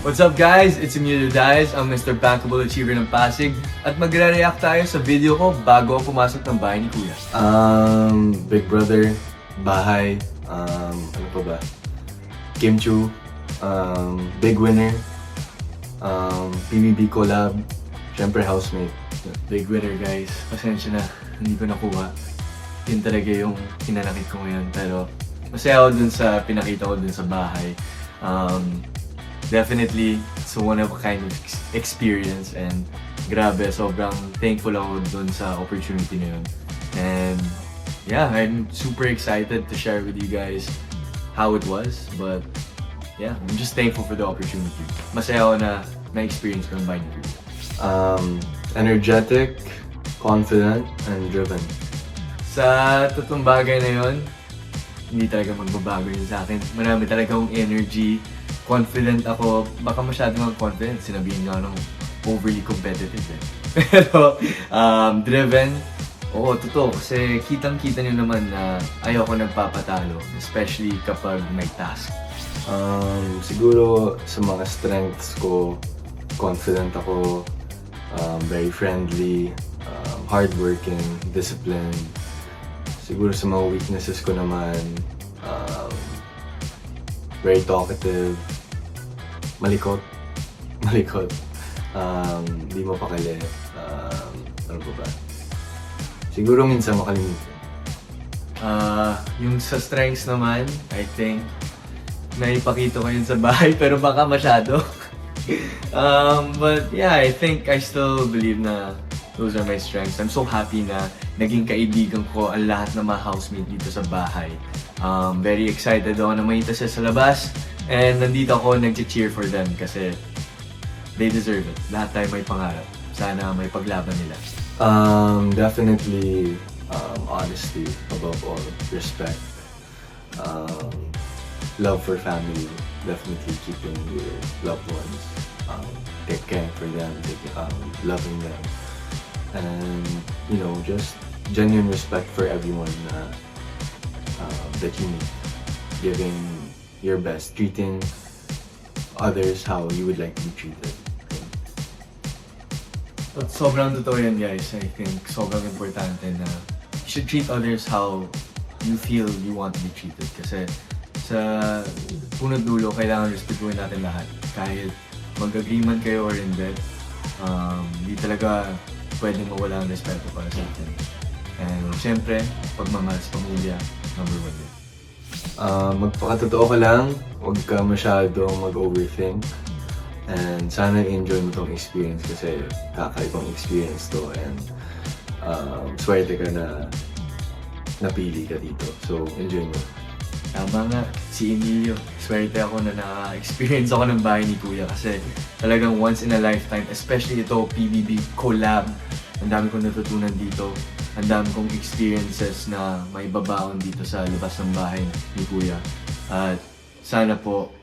What's up guys? It's Emilio Diaz, ang Mr. Bankable Achiever ng Pasig at magre-react tayo sa video ko bago ako pumasok ng bahay ni Kuya. Big Brother, Bahay, ano pa ba? Kim Chu, Big Winner, PBB Collab, syempre Housemate. Big winner guys, pasensya na, hindi ko nakuha. Yun talaga yung pinanakit ko ngayon, pero masaya ako dun sa pinakita ko dun sa bahay. Definitely, it's a one-of-a-kind experience and grabe, sobrang thankful ako dun sa opportunity na yun. And yeah, I'm super excited to share with you guys how it was, but yeah, I'm just thankful for the opportunity. Masaya ako na na-experience ko ng binary. Energetic, confident, and driven. Sa totoong bagay na yun, hindi talaga magbabago yun sa akin. Marami talaga akong energy, confident ako. Baka masyadong confident, sinabihin nga nung overly competitive eh. Pero driven, oo, totoo. Kasi kitang-kita nyo naman na ayoko nagpapatalo, especially kapag may task. Siguro sa mga strengths ko, confident ako, very friendly, hardworking, disciplined. Siguro sa mga weaknesses ko naman, very talkative, malikot, di mapakali, ano pa ba? Siguro minsan makalimutan. Yung sa strengths naman, I think, naipakita ko yun sa bahay pero baka masyado. But yeah, I think I still believe na those are my strengths. I'm so happy na naging kaibigan ko ang lahat ng mga housemate dito sa bahay. Very excited ako na makita siya sa labas and nandito ako nag-cheer for them kasi they deserve it. Lahat tayo may pangarap. Sana may paglaban nila. Definitely honesty above all, respect, love for family, definitely keeping your loved ones, take care for them, loving them, and you know, just genuine respect for everyone that you meet, giving your best, treating others how you would like to be treated. At sobrang totoo yan guys. I think sobrang importante na you should treat others how you feel you want to be treated. Kasi sa punot dulo, kailangan respetuhin natin lahat. Kahit mag-agree man kayo or hindi, hindi talaga pwedeng mawala ang respeto para sa atin. And syempre, pagmamahal sa pamilya, number one din. Magpakatotoo ka lang, huwag ka masyadong mag-overthink. And sana enjoy mo tong experience kasi kakaibang experience to and swerte ka na napili ka dito. So, enjoy mo. Tama nga, si Emilio. Swerte ako na na-experience ako ng bahay ni Kuya kasi talagang once in a lifetime, especially ito, PBB Collab. Ang dami kong natutunan dito. Ang dami kong experiences na may babaon dito sa labas ng bahay ni Kuya. At sana po,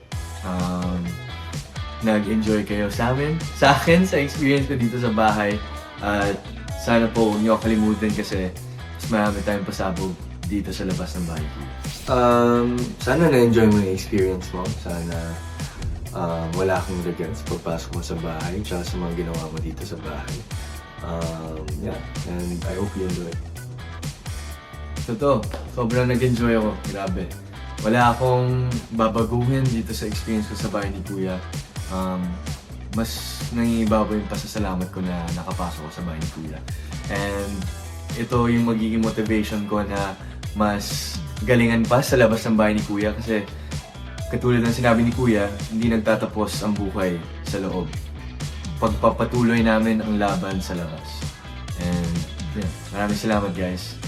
nag-enjoy kayo sa akin, sa experience ko dito sa bahay. At sana po huwag niyo kalimutan kasi mas marami tayong pasabog dito sa labas ng bahay ko. Sana na-enjoy mo yung experience mo. Sana wala kang regrets pagpasok mo sa bahay tsaka sa mga ginawa mo dito sa bahay. Yeah, and I hope you enjoy it. Totoo, sobrang nag-enjoy ako. Grabe. Wala akong babaguhin dito sa experience ko sa bahay ni Kuya. Mas nangingibabaw yung pasasalamat ko na nakapasok ko sa bahay ni Kuya. And ito yung magiging motivation ko na mas galingan pa sa labas ng bahay ni Kuya kasi katulad ng sinabi ni Kuya, hindi nagtatapos ang buhay sa loob. Pagpapatuloy namin ang laban sa labas. And yeah, maraming salamat guys.